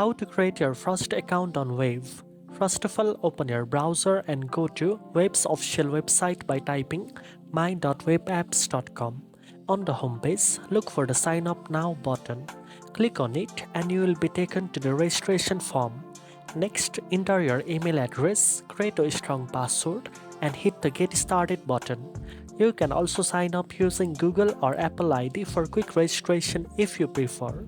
How to create your first account on Wave. First of all, open your browser and go to Wave's official website by typing my.waveapps.com. On the homepage, look for the Sign Up Now button. Click on it and you will be taken to the registration form. Next, enter your email address, create a strong password, and hit the Get Started button. You can also sign up using Google or Apple ID for quick registration if you prefer.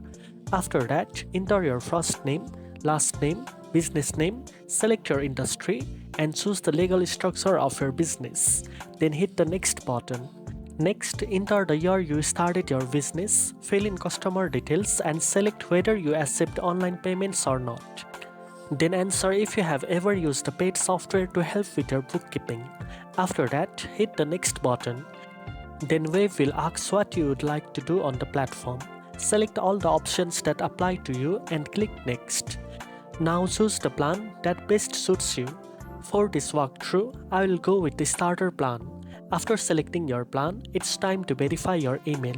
After that, enter your first name, last name, business name, select your industry, and choose the legal structure of your business. Then hit the Next button. Next, enter the year you started your business, fill in customer details, and select whether you accept online payments or not. Then answer if you have ever used a paid software to help with your bookkeeping. After that, hit the Next button. Then Wave will ask what you would like to do on the platform. Select all the options that apply to you and click Next. Now choose the plan that best suits you. For this walkthrough, I will go with the starter plan. After selecting your plan, it's time to verify your email.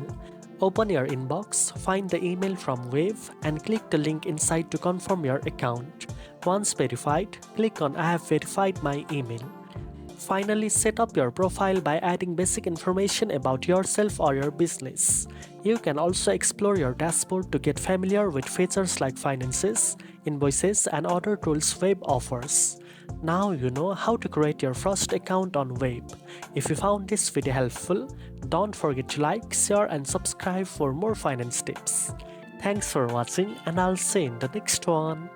Open your inbox, find the email from Wave, and click the link inside to confirm your account. Once verified, click on I have verified my email. Finally, set up your profile by adding basic information about yourself or your business. You can also explore your dashboard to get familiar with features like finances, invoices, and other tools Wave offers. Now you know how to create your first account on Wave. If you found this video helpful, don't forget to like, share, and subscribe for more finance tips. Thanks for watching, and I'll see you in the next one.